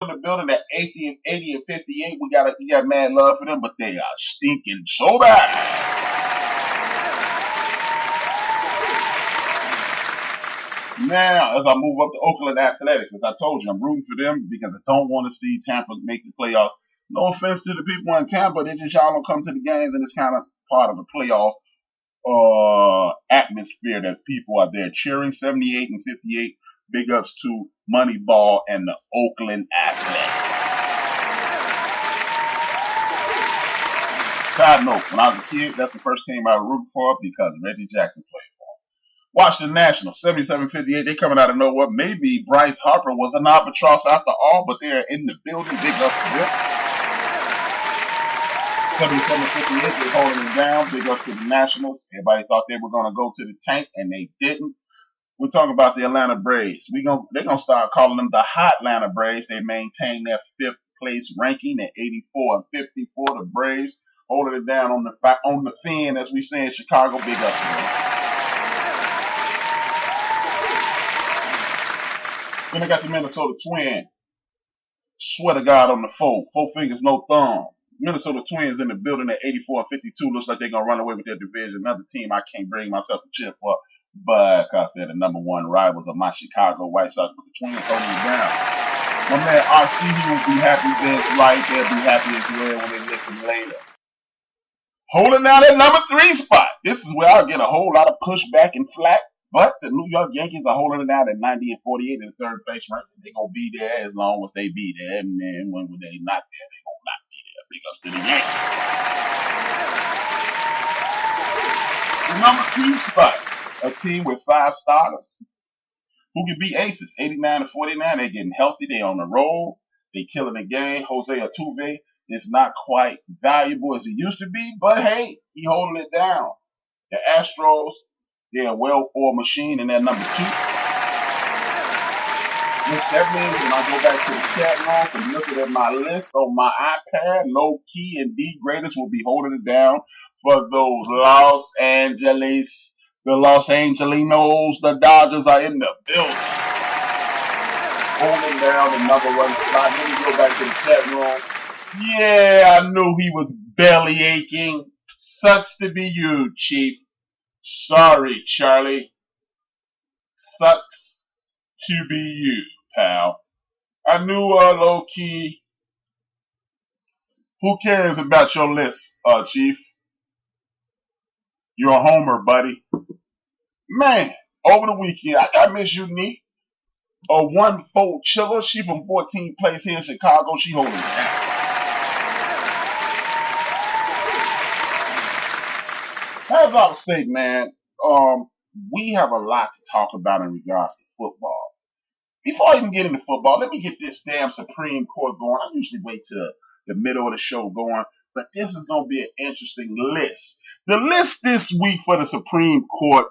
in the building at 80 and 58. We got mad love for them, but they are stinking so bad. Now, as I move up to Oakland Athletics, as I told you, I'm rooting for them because I don't want to see Tampa make the playoffs. No offense to the people in Tampa, they just y'all don't come to the games, and it's kind of part of the playoff atmosphere that people are there cheering. 78 and 58. Big ups to Moneyball and the Oakland Athletics. Side note, when I was a kid, that's the first team I rooted for because Reggie Jackson played. Washington Nationals, 77-58. They coming out of nowhere. Maybe Bryce Harper was an albatross after all, but they're in the building. Big ups to them. 77-58. They're holding it down. Big ups to the Nationals. Everybody thought they were going to go to the tank, and they didn't. We're talking about the Atlanta Braves. They're going to start calling them the Hot Atlanta Braves. They maintain their 5th place ranking at 84 and 54. The Braves holding it down on the fin, as we say in Chicago. Big ups to them. Then I got the Minnesota Twins. Swear to God on the 4 fingers, no thumb. Minnesota Twins in the building at 84 and 52. Looks like they're going to run away with their division. Another team I can't bring myself to cheer for, but because they're the number 1 rivals of my Chicago White Sox. But the Twins holding it down. My man RC, he will be happy Vince Wright. They'll be happy as well when they listen later. Holding down that number 3 spot. This is where I'll get a whole lot of pushback and flack. But the New York Yankees are holding it down at 90 and 48 in the 3rd place ranking. They're going to be there as long as they be there. And then when they're not there, they're going to not be there. Big ups to the Yankees. The number 2 spot, a team with 5 starters who can be aces, 89 and 49. They're getting healthy. They're on the roll. They're killing the game. Jose Altuve is not quite valuable as he used to be, but hey, he holding it down. The Astros, they're a well-oiled machine, and they're number 2. Which that means when I go back to the chat room and looking at my list on my iPad, Low Key and D Greatest will be holding it down for those Los Angelinos. The Dodgers are in the building. Holding down the number 1 slot. Let me go back to the chat room. Yeah, I knew he was belly aching. Sucks to be you, Chief. Sorry, Charlie. Sucks to be you, pal. I knew low key. Who cares about your list, Chief? You're a homer, buddy. Man, over the weekend, I got Miss Unique, a 1-4 chiller. She from 14th place here in Chicago. She holding it down. As I was stating, man, we have a lot to talk about in regards to football. Before I even get into football, let me get this damn Supreme Court going. I usually wait till the middle of the show going, but this is going to be an interesting list. The list this week for the Supreme Court,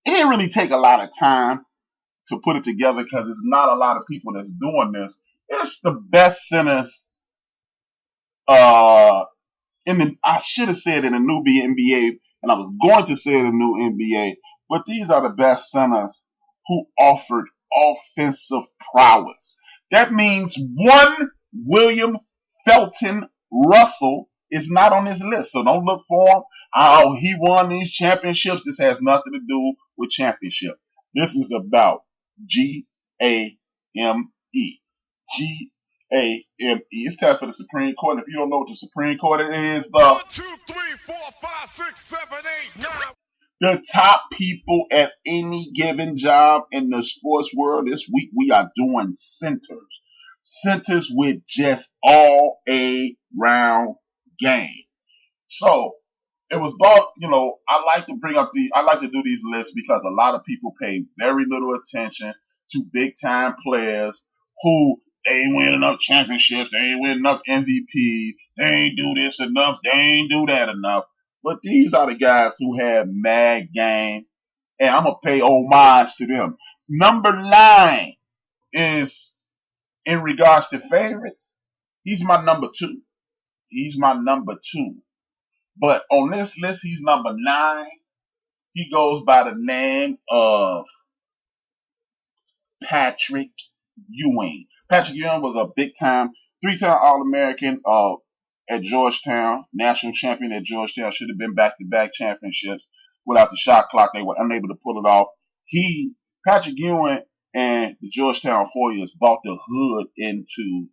it didn't really take a lot of time to put it together because there's not a lot of people that's doing this. It's the best centers I should have said in the new NBA, and I was going to say the new NBA, but these are the best centers who offered offensive prowess. That means one William Felton Russell is not on this list, so don't look for him. Oh, he won these championships. This has nothing to do with championship. This is about G-A-M-E. G-A-M-E. It's time for the Supreme Court. And if you don't know what the Supreme Court is, 1, 2, 3, 4, 5, 6, 7, 8, 9. The top people at any given job in the sports world. This week we are doing centers. Centers with just all around game. So it was bought, I like to do these lists because a lot of people pay very little attention to big time players who they ain't win enough championships, they ain't win enough MVPs, they ain't do this enough, they ain't do that enough. But these are the guys who have mad game, and I'm going to pay homage to them. Number 9 is, in regards to favorites, he's my number 2. He's my number 2. But on this list, he's number 9. He goes by the name of Patrick Ewing. Patrick Ewing was a big-time, three-time All-American at Georgetown, national champion at Georgetown. Should have been back-to-back championships. Without the shot clock, they were unable to pull it off. Patrick Ewing and the Georgetown Warriors brought the hood into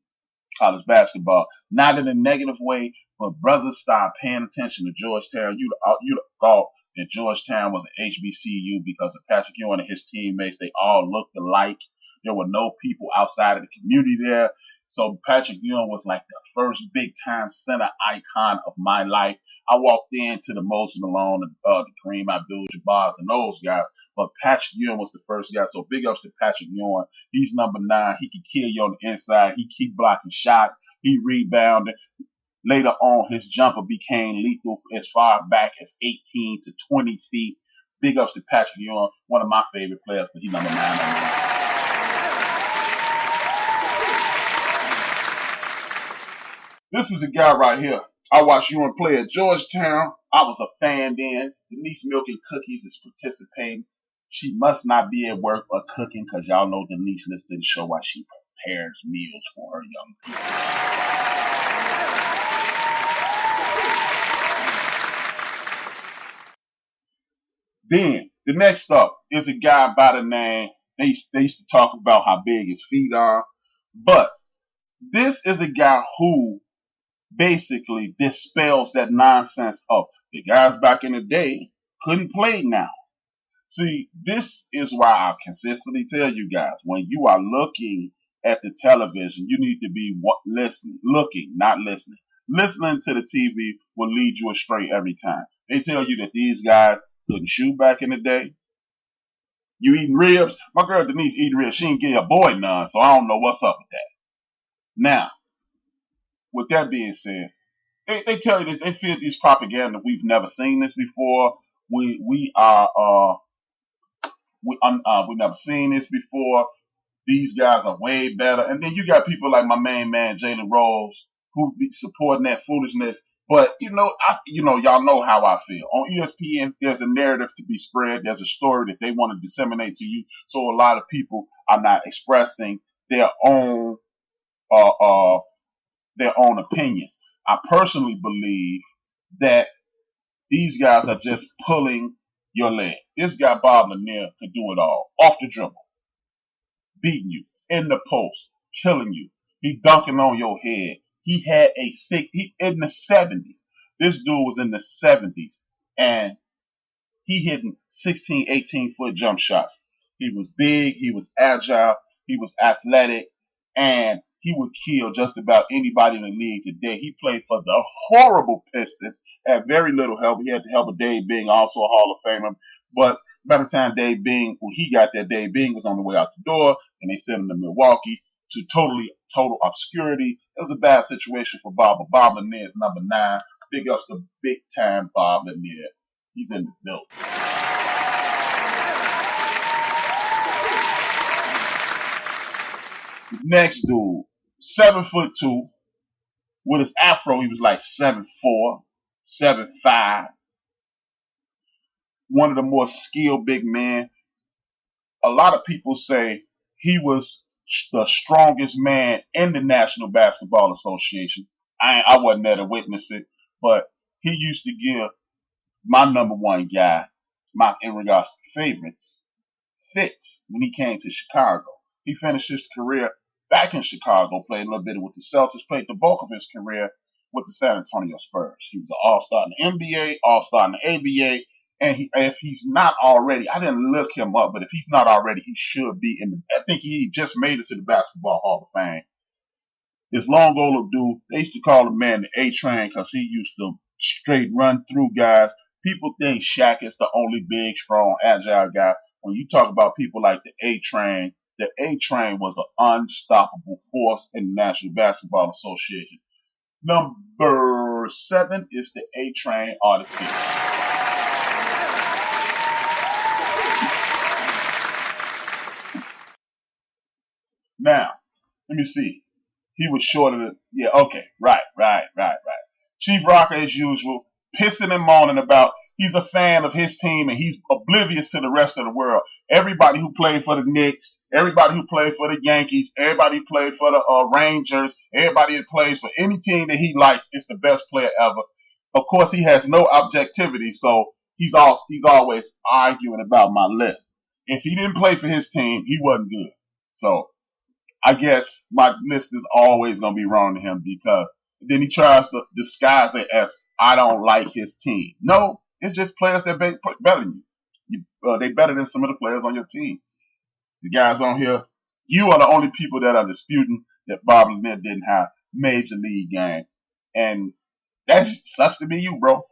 college basketball. Not in a negative way, but brothers started paying attention to Georgetown. You'd have thought that Georgetown was an HBCU because of Patrick Ewing and his teammates. They all looked alike. There were no people outside of the community there. So Patrick Ewing was like the first big-time center icon of my life. I walked into the Moses Malone, the Kareem Abdul-Jabbar, and those guys. But Patrick Ewing was the first guy. So big ups to Patrick Ewing. He's number 9. He can kill you on the inside. He keep blocking shots. He rebounded. Later on, his jumper became lethal as far back as 18 to 20 feet. Big ups to Patrick Ewing, one of my favorite players, but he's number 9 on my list. This is a guy right here. I watched Ewing play at Georgetown. I was a fan then. Denise Milking Cookies is participating. She must not be at work or cooking because y'all know Denise listens to the show while she prepares meals for her young people. Then, the next up is a guy by the name, they used to talk about how big his feet are, but this is a guy who basically dispels that nonsense of the guys back in the day couldn't play now. See, this is why I consistently tell you guys, when you are looking at the television, you need to be looking, not listening. Listening to the TV will lead you astray every time. They tell you that these guys couldn't shoot back in the day. You eating ribs? My girl Denise eating ribs. She ain't get a boy none, so I don't know what's up with that. Now, with that being said, they tell you that they feed these propaganda. We've never seen this before. We've never seen this before. These guys are way better. And then you got people like my main man Jalen Rose who be supporting that foolishness. But y'all know how I feel. On ESPN, there's a narrative to be spread. There's a story that they want to disseminate to you. So a lot of people are not expressing their own opinions. I personally believe that these guys are just pulling your leg. This guy, Bob Lanier, could do it all. Off the dribble. Beating you. In the post. Killing you. He dunking on your head. He had in the 70s. This dude was in the 70s. And he hitting 16, 18-foot jump shots. He was big. He was agile. He was athletic. And he would kill just about anybody in the league today. He played for the horrible Pistons, had very little help. He had the help of Dave Bing, also a Hall of Famer. But by the time Dave Bing was on the way out the door, and they sent him to Milwaukee to total obscurity. It was a bad situation for Bob, but Bob Lanier is number 9. Big ups to big time Bob Lanier. He's in the building. The next dude, 7'2", with his afro, he was like 7'4", 7'5". One of the more skilled big men. A lot of people say he was the strongest man in the National Basketball Association. I wasn't there to witness it, but he used to give my number 1 guy, in regards to favorites, fits when he came to Chicago. He finished his career back in Chicago, played a little bit with the Celtics, played the bulk of his career with the San Antonio Spurs. He was an all-star in the NBA, all-star in the ABA, and if he's not already, I didn't look him up, but if he's not already, he should be I think he just made it to the Basketball Hall of Fame. This long old dude, they used to call him man the A-Train because he used to straight run through guys. People think Shaq is the only big, strong, agile guy. When you talk about people like the A-Train was an unstoppable force in the National Basketball Association. Number 7 is the A-Train Artist Hill. Now, let me see. He was shorter than, right. Chief Rocker, as usual, pissing and moaning about He's a fan of his team, and he's oblivious to the rest of the world. Everybody who played for the Knicks, everybody who played for the Yankees, everybody who played for the Rangers, everybody that plays for any team that he likes is the best player ever. Of course, he has no objectivity, so he's always arguing about my list. If he didn't play for his team, he wasn't good. So I guess my list is always going to be wrong to him, because then he tries to disguise it as I don't like his team. No, it's just players that better than you. They better than some of the players on your team. The guys on here, you are the only people that are disputing that Bob Lanier didn't have major league game. And that sucks to be you, bro.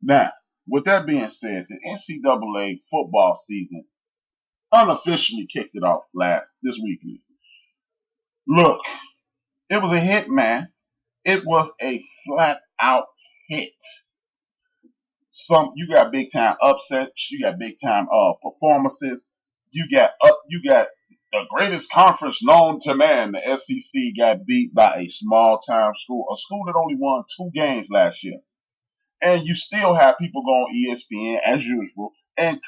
Now, with that being said, the NCAA football season unofficially kicked it off this weekend. Look, it was a hit, man. It was a flat out hit. You got big time upsets, you got big time performances. You got the greatest conference known to man. The SEC got beat by a small time school, a school that only won 2 games last year. And you still have people go on ESPN as usual and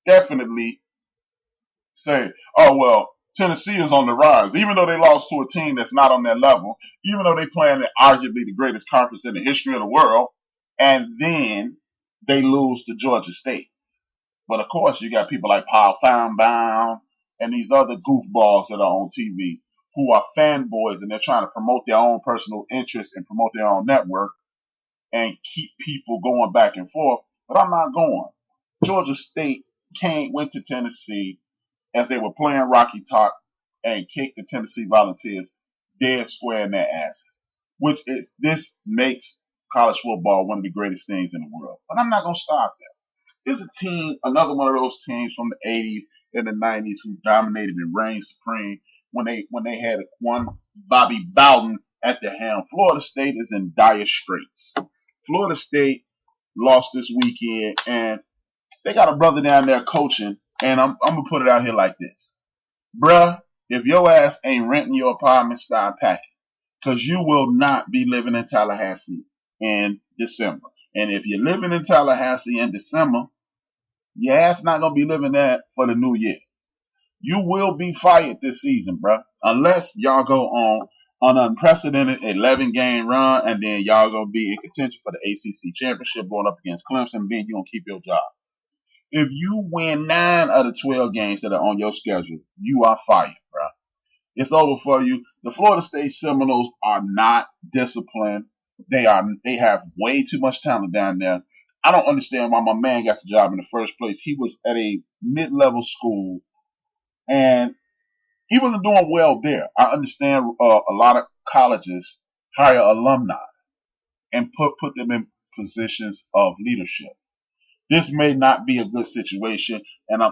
definitely say, oh, well, Tennessee is on the rise, even though they lost to a team that's not on their level, even though they playing in arguably the greatest conference in the history of the world, and then they lose to Georgia State. But of course, you got people like Paul Feinbaum and these other goofballs that are on TV who are fanboys, and they're trying to promote their own personal interests and promote their own network and keep people going back and forth. But I'm not going. Georgia State went to Tennessee as they were playing Rocky Top and kicked the Tennessee Volunteers dead square in their asses. This makes college football one of the greatest things in the world. But I'm not going to stop there. There's a team, another one of those teams from the 80s and the 90s who dominated and reigned supreme when they had one Bobby Bowden at the helm. Florida State is in dire straits. Florida State lost this weekend, and they got a brother down there coaching, and I'm going to put it out here like this. Bruh, if your ass ain't renting your apartment, start packing, because you will not be living in Tallahassee in December. And if you're living in Tallahassee in December, your ass not going to be living there for the new year. You will be fired this season, bruh, unless y'all go on an unprecedented 11-game run, and then y'all going to be in contention for the ACC championship going up against Clemson, and then you're going to keep your job. If you win 9 of the 12 games that are on your schedule, you are fired, bruh. It's over for you. The Florida State Seminoles are not disciplined. They have way too much talent down there. I don't understand why my man got the job in the first place. He was at a mid-level school, and he wasn't doing well there. I understand a lot of colleges hire alumni and put them in positions of leadership. This may not be a good situation, and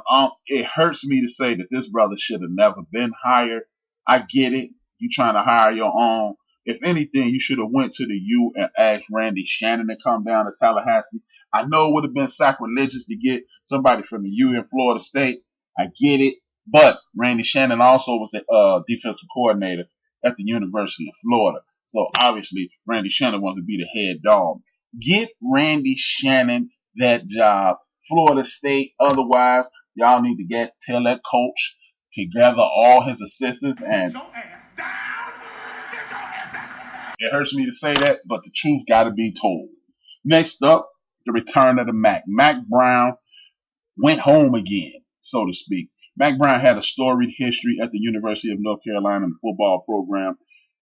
it hurts me to say that this brother should have never been hired. I get it. You trying to hire your own. If anything, you should have went to the U and asked Randy Shannon to come down to Tallahassee. I know it would have been sacrilegious to get somebody from the U in Florida State. I get it. But Randy Shannon also was the defensive coordinator at the University of Florida. So obviously, Randy Shannon wants to be the head dog. Get Randy Shannon that job. Florida State, otherwise, y'all need to tell that coach to gather all his assistants and sit your ass down. Sit your ass down. It hurts me to say that, but the truth gotta be told. Next up, the return of the Mac. Mac Brown went home again, so to speak. Mac Brown had a storied history at the University of North Carolina in the football program.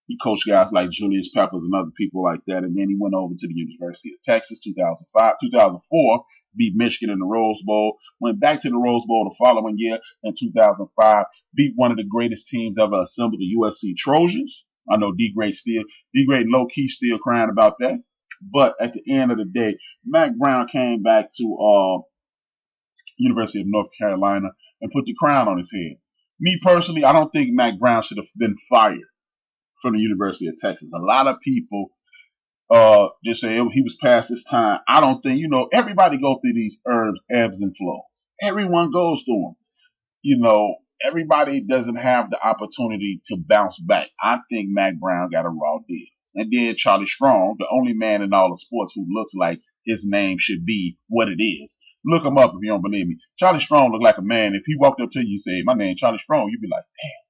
He coached guys like Julius Peppers and other people like that. And then he went over to the University of Texas 2004, beat Michigan in the Rose Bowl, went back to the Rose Bowl the following year in 2005, beat one of the greatest teams ever assembled, the USC Trojans. I know D-Grade low-key still crying about that. But at the end of the day, Mac Brown came back to University of North Carolina and put the crown on his head. Me personally, I don't think Mac Brown should have been fired from the University of Texas. A lot of people just say he was past his time. I don't think, everybody go through these ebbs and flows. Everyone goes through them. Everybody doesn't have the opportunity to bounce back. I think Mac Brown got a raw deal. And then Charlie Strong, the only man in all of sports who looks like his name should be what it is. Look him up if you don't believe me. Charlie Strong looked like a man. If he walked up to you and said, my name Charlie Strong, you'd be like, damn,